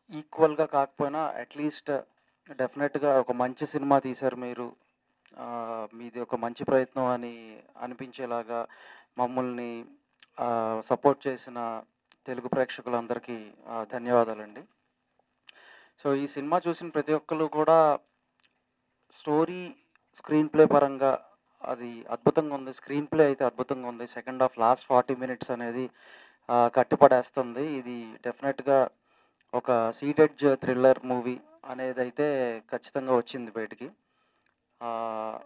ఈక్వల్‌గా కాకపోయినా అట్‌లీస్ట్ డెఫినెట్‌గా ఒక మంచి సినిమా తీశారు మీరు. మీది ఒక మంచి ప్రయత్నం అని అనిపించేలాగా మమ్మల్ని సపోర్ట్ చేసిన తెలుగు ప్రేక్షకులందరికీ ధన్యవాదాలండి. సో, ఈ సినిమా చూసిన ప్రతి ఒక్కళ్ళు కూడా స్టోరీ, స్క్రీన్ ప్లే పరంగా అది అద్భుతంగా ఉంది. స్క్రీన్ ప్లే అయితే అద్భుతంగా ఉంది. సెకండ్ హాఫ్ లాస్ట్ 40 మినిట్స్ అనేది కట్టిపడేస్తుంది. ఇది డెఫినెట్‌గా ఒక సీటెడ్జ్ థ్రిల్లర్ మూవీ అనేదైతే ఖచ్చితంగా వచ్చింది బయటికి. ఆహ్,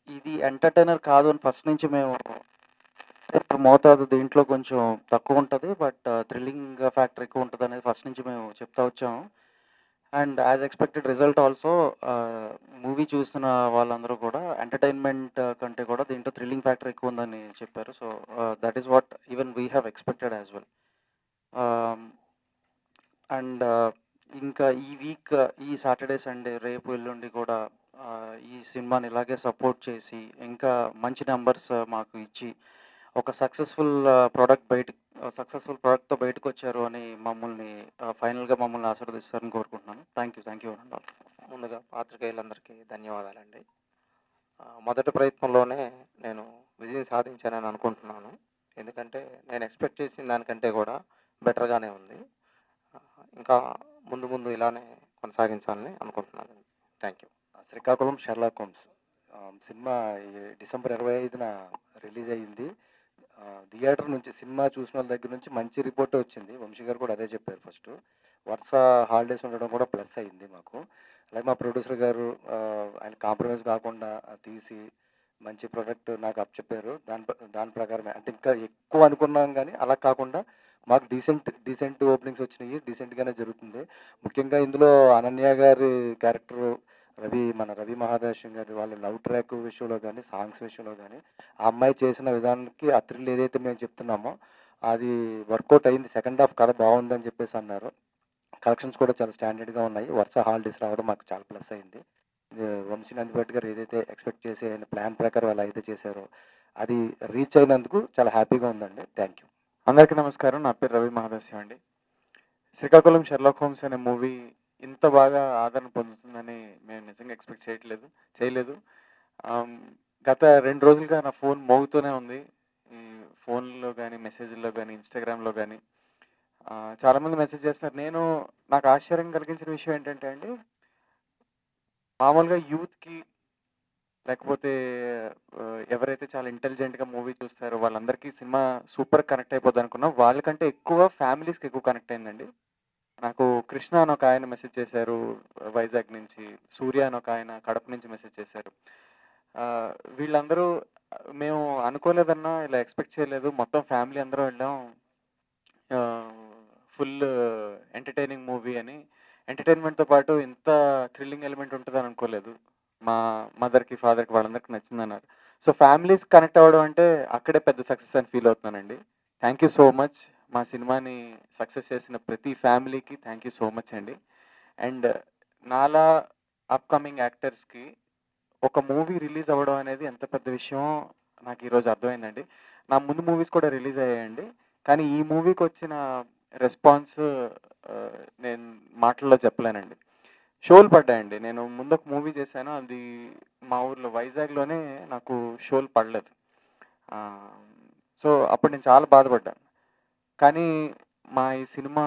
ఇది ఎంటర్‌టైనర్ కాదు అని ఫస్ట్ నుంచి మేము మోతాదు దీంట్లో కొంచెం తక్కువుంటది. బట్ థ్రిల్లింగ్ ఫ్యాక్టర్ ఎక్కువుంటదనేది ఫస్ట్ నుంచి మేము చెప్తా వచ్చాము. And as expected result also movie చూసిన వాళ్ళందరూ కూడా ఎంటర్‌టైన్‌మెంట్ కంటే కూడా దీంట్లో థ్రిల్లింగ్ ఫ్యాక్టర్ ఎక్కువుందని చెప్పారు. So, that is what even we have expected as well. Ah, and ఇంకా ఈ వీక్ ఈ సాటర్డే, సండే రేపు, ఎల్లుండి కూడా ఈ సినిమాని ఇలాగే సపోర్ట్ చేసి ఇంకా మంచి నంబర్స్ మాకు ఇచ్చి ఒక సక్సెస్‌ఫుల్ ప్రొడక్ట్‌తో బయటకొచ్చారు అని మమ్మల్ని ఫైనల్‌గా మమ్మల్ని ఆశీర్వదిస్తారని కోరుకుంటున్నాను. థ్యాంక్ యూ అండి. ముందుగా పాత్రికేయులందరికీ ధన్యవాదాలండి. మొదటి ప్రయత్నంలోనే నేను విజయం సాధించానని అనుకుంటున్నాను. ఎందుకంటే నేను ఎక్స్‌పెక్ట్ చేసిన దానికంటే కూడా బెటర్‌గానే ఉంది. ఇంకా ముందు ముందు ఇలానే కొనసాగించాలని అనుకుంటున్నానండి. Thank you. Srikakulam Sherlock Holmes cinema ఈ డిసెంబర్ 25న రిలీజ్ అయ్యింది. థియేటర్ నుంచి సినిమా చూసిన వాళ్ళ దగ్గర నుంచి మంచి రిపోర్టే వచ్చింది. వంశీ గారు కూడా అదే చెప్పారు ఫస్టు. వరుస హాలిడేస్ ఉండడం కూడా ప్లస్ అయింది మాకు. అలాగే మా ప్రొడ్యూసర్ గారు ఆయన కాంప్రమైజ్ కాకుండా తీసి మంచి ప్రొడక్ట్ నాకు అప్పచెప్పారు. దాని ప్రకారమే అంటే ఇంకా ఎక్కువ అనుకున్నాం కానీ అలా కాకుండా మాకు డీసెంట్ ఓపెనింగ్స్ వచ్చినాయి. డీసెంట్‌గానే జరుగుతుంది. ముఖ్యంగా ఇందులో అనన్య గారి క్యారెక్టర్ మన రవి మహాదేశం గారి వాళ్ళ లవ్ ట్రాక్ విషయంలో కానీ సాంగ్స్ విషయంలో కానీ ఆ అమ్మాయి చేసిన విధానానికి ఆ థ్రిల్ ఏదైతే మేము చెప్తున్నామో అది వర్కౌట్ అయింది. సెకండ్ హాఫ్ కథ బాగుందని చెప్పేసి అన్నారు. కలెక్షన్స్ కూడా చాలా స్టాండర్డ్గా ఉన్నాయి. వరుస హాలిడేస్ రావడం మాకు చాలా ప్లస్ అయింది. వంశీ నందిపేట గారు ఏదైతే ఎక్స్పెక్ట్ చేసి ఆయన ప్లాన్ ప్రకారం అలా అయితే చేశారో అది రీచ్ అయినందుకు చాలా హ్యాపీగా ఉందండి. Thank you. అందరికీ నమస్కారం. నా పేరు రవి మహాదాస్యం అండి. శ్రీకాకుళం షెర్లాక్ హోమ్స్ అనే మూవీ ఇంత బాగా ఆదరణ పొందుతుందని మేము నిజంగా ఎక్స్పెక్ట్ చేయలేదు. ఆమ్, గత 2 రోజులుగా నా ఫోన్ మోగుతూనే ఉంది. ఈ ఫోన్లో కానీ మెసేజ్ల్లో కానీ ఇన్స్టాగ్రామ్లో కానీ చాలామంది మెసేజ్ చేస్తున్నారు. నాకు ఆశ్చర్యం కలిగించిన విషయం ఏంటంటే అండి, మామూలుగా యూత్కి లేకపోతే ఎవరైతే చాలా ఇంటెలిజెంట్‌గా మూవీ చూస్తారో వాళ్ళందరికీ సినిమా సూపర్ కనెక్ట్ అయిపోద్ది అనుకున్నాం. వాళ్ళకంటే ఎక్కువ ఫ్యామిలీస్‌కి ఎక్కువ కనెక్ట్ అయిందండి. నాకు కృష్ణ అని ఒక ఆయన మెసేజ్ చేశారు వైజాగ్ నుంచి. సూర్య అని ఒక ఆయన కడప నుంచి మెసేజ్ చేశారు. వీళ్ళందరూ మేము అనుకోలేదన్నా, ఇలా ఎక్స్‌పెక్ట్ చేయలేదు. మొత్తం ఫ్యామిలీ అందరం వెళ్ళాం. ఫుల్ ఎంటర్‌టైనింగ్ మూవీ అని. ఎంటర్‌టైన్‌మెంట్‌తో పాటు ఇంత థ్రిల్లింగ్ ఎలిమెంట్ ఉంటదని అనుకోలేదు. మా మదర్‌కి, ఫాదర్‌కి వాళ్ళందరికీ నచ్చిందన్నారు. సో, ఫ్యామిలీస్ కనెక్ట్ అవ్వడం అంటే అక్కడే పెద్ద సక్సెస్ అని ఫీల్ అవుతున్నానండి. Thank you so much. మా సినిమాని సక్సెస్ చేసిన ప్రతి ఫ్యామిలీకి థ్యాంక్ యూ సో మచ్ అండి. అండ్ నాలా అప్‌కమింగ్ యాక్టర్స్‌కి ఒక మూవీ రిలీజ్ అవ్వడం అనేది ఎంత పెద్ద విషయమో నాకు ఈరోజు అర్థమైందండి. నా ముందు మూవీస్ కూడా రిలీజ్ అయ్యాయండి. కానీ ఈ మూవీకొచ్చిన రెస్పాన్స్ నేను మాటల్లో చెప్పలేనండి. షోలు పడ్డాయండి. నేను ముందు ఒక మూవీ చేశాను. అది మా ఊర్లో వైజాగ్‌లోనే నాకు షోలు పడలేదు. సో, అప్పుడు నేను చాలా బాధపడ్డాను. కానీ ఈ సినిమా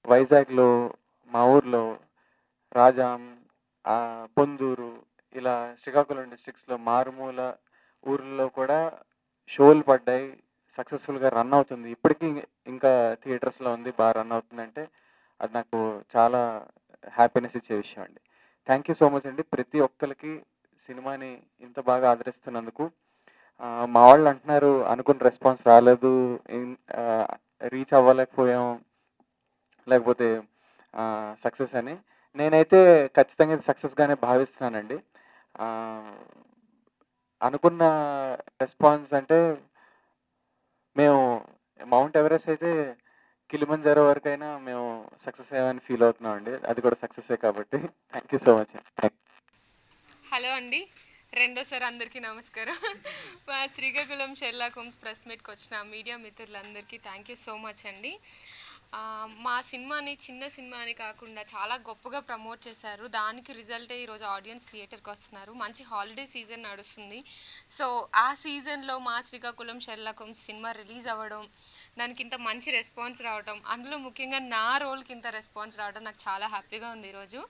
వైజాగ్‌లో, మా ఊర్లో, రాజాం, పొందూరు ఇలా శ్రీకాకుళం డిస్ట్రిక్ట్స్‌లో మారుమూల ఊర్లలో కూడా షోలు పడ్డాయి. సక్సెస్‌ఫుల్‌గా రన్ అవుతుంది. ఇప్పటికీ ఇంకా థియేటర్స్‌లో ఉంది. రన్ అవుతుందంటే అది నాకు చాలా హ్యాపీనెస్ ఇచ్చే విషయం అండి. థ్యాంక్ యూ సో మచ్ అండి. ప్రతి ఒక్కళ్ళకి సినిమాని ఇంత బాగా ఆదరిస్తున్నందుకు. మా వాళ్ళు అంటున్నారు అనుకున్న రెస్పాన్స్ రాలేదు. రీచ్ అవ్వలేకపోయాం. లేకపోతే సక్సెస్ అని. నేనైతే ఖచ్చితంగా ఇది సక్సెస్‌గానే భావిస్తున్నానండి. ఆహ్, అనుకున్న రెస్పాన్స్ అంటే మేము మౌంట్ ఎవరెస్ట్ అయితే కిలిమంజారో వరకైనా మేము సక్సెస్ అయ్యామని ఫీల్ అవుతున్నామండి. అది కూడా సక్సెసే కాబట్టి. Thank you so much. Hello అండి, రెండోసారి అందరికీ నమస్కారం. మా శ్రీకాకుళం షెర్లాక్ హోమ్స్ ప్రెస్ మీట్కి వచ్చిన మీడియా మిత్రులందరికీ థ్యాంక్ యూ సో మచ్ అండి. మా సినిమాని చిన్న సినిమా అని కాకుండా చాలా గొప్పగా ప్రమోట్ చేశారు. దానికి రిజల్టే ఈరోజు ఆడియన్స్ థియేటర్కి వస్తున్నారు. మంచి హాలిడే సీజన్ నడుస్తుంది. సో ఆ సీజన్లో మా Srikakulam Sherlock Holmes cinema release అవ్వడం, దానికి ఇంత మంచి రెస్పాన్స్ రావడం, అందులో ముఖ్యంగా నా రోల్కి ఇంత రెస్పాన్స్ రావడం నాకు చాలా హ్యాపీగా ఉంది ఈరోజు.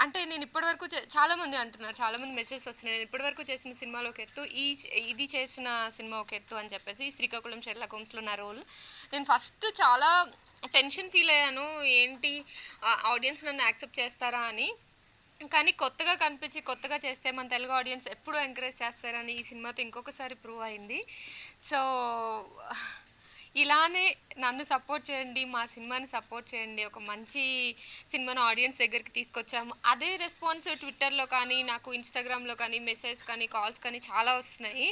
అంటే నేను ఇప్పటివరకు చాలామంది అంటున్నారు, చాలామంది మెసేజ్ వస్తున్నాయి, నేను ఇప్పటివరకు చేసిన సినిమాలో ఒక ఎత్తు, ఇది చేసిన సినిమా ఒక ఎత్తు అని చెప్పేసి. శ్రీకాకుళం షెర్లాక్ హోమ్స్లో నా రోల్, నేను ఫస్ట్ చాలా టెన్షన్ ఫీల్ అయ్యాను, ఏంటి ఆడియన్స్ నన్ను యాక్సెప్ట్ చేస్తారా అని. కానీ కొత్తగా కనిపించి కొత్తగా చేస్తే మన తెలుగు ఆడియన్స్ ఎప్పుడు ఎంకరేజ్ చేస్తారని ఈ సినిమాతో ఇంకొకసారి ప్రూవ్ అయింది. సో ఇలానే నన్ను సపోర్ట్ చేయండి, మా సినిమాని సపోర్ట్ చేయండి. ఒక మంచి సినిమాను ఆడియన్స్ దగ్గరికి తీసుకొచ్చాము. అదే రెస్పాన్స్ ట్విట్టర్లో కానీ, నాకు ఇన్స్టాగ్రామ్లో కానీ, మెసేజ్ కానీ, కాల్స్ కానీ చాలా వస్తున్నాయి.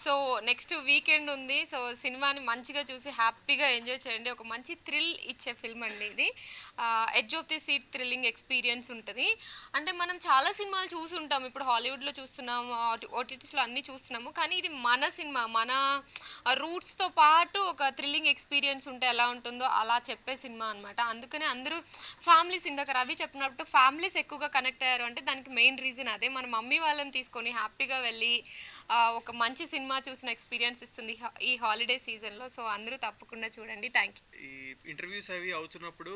సో నెక్స్ట్ వీకెండ్ ఉంది. సో సినిమాని మంచిగా చూసి హ్యాపీగా ఎంజాయ్ చేయండి. ఒక మంచి థ్రిల్ ఇచ్చే ఫిల్మ్ అండి ఇది. Edge of the seat thrilling experience ఉంటుంది. అంటే మనం చాలా సినిమాలు చూసుంటాం, ఇప్పుడు హాలీవుడ్లో చూస్తున్నాము, ఓటీటీస్లో అన్నీ చూస్తున్నాము. కానీ ఇది మన సినిమా, మన రూట్స్తో పాటు ఒక థ్రిల్లింగ్ ఎక్స్పీరియన్స్ ఉంటే ఎలా ఉంటుందో అలా చెప్పే సినిమా అనమాట. అందుకనే అందరూ ఫ్యామిలీస్, ఇందాక రవి చెప్పినట్టు ఫ్యామిలీస్ ఎక్కువగా కనెక్ట్ అయ్యారు అంటే దానికి మెయిన్ రీజన్ అదే. మన మమ్మీ వాళ్ళని తీసుకొని హ్యాపీగా వెళ్ళి ఒక మంచి సినిమా చూసిన ఎక్స్పీరియన్స్ ఇస్తుంది ఈ హాలిడే సీజన్లో. సో అందరూ తప్పకుండా చూడండి. Thank you. ఈ ఇంటర్వ్యూస్ అవి అవుతున్నప్పుడు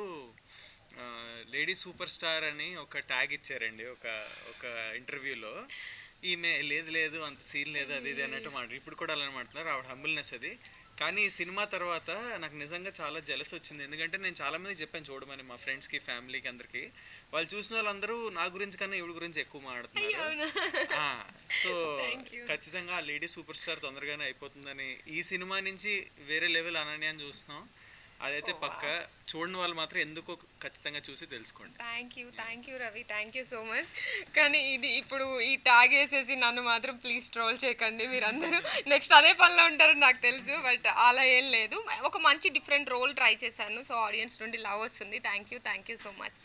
లేడీ సూపర్ స్టార్ అని ఒక ట్యాగ్ ఇచ్చారండి ఒక ఇంటర్వ్యూలో. ఈమె లేదు అంత సీన్ లేదు అది ఇది అన్నట్టు మాట. ఇప్పుడు కూడా అలానే మాట్లాడుతున్నారు, ఆవిడ హంబుల్నెస్ అది. కానీ ఈ సినిమా తర్వాత నాకు నిజంగా చాలా జలస్ వచ్చింది. ఎందుకంటే నేను చాలామంది చెప్పాను చూడమని, మా ఫ్రెండ్స్కి, ఫ్యామిలీకి, అందరికీ. వాళ్ళు చూసిన వాళ్ళందరూ నా గురించి కన్నా ఈవిడ గురించి ఎక్కువ మాట్లాడుతున్నారు. సో ఖచ్చితంగా ఆ లేడీ సూపర్ స్టార్ తొందరగానే అయిపోతుందని ఈ సినిమా నుంచి వేరే లెవెల్ అనన్యాన్ని చూస్తున్నాం. అదైతే పక్క. చూడని వాళ్ళు మాత్రం ఎందుకో ఖచ్చితంగా చూసి తెలుసుకోండి. Thank you Ravi, thank you so much. కానీ ఇది ఇప్పుడు ఈ ట్యాగ్ వేసేసి నన్ను మాత్రం ప్లీజ్ ట్రోల్ చేయకండి. మీరందరూ నెక్స్ట్ అదే పనిలో ఉంటారని నాకు తెలుసు, బట్ అలా ఏం లేదు. ఒక మంచి డిఫరెంట్ రోల్ ట్రై చేశాను. సో ఆడియన్స్ నుండి లవ్ వస్తుంది. Thank you so much.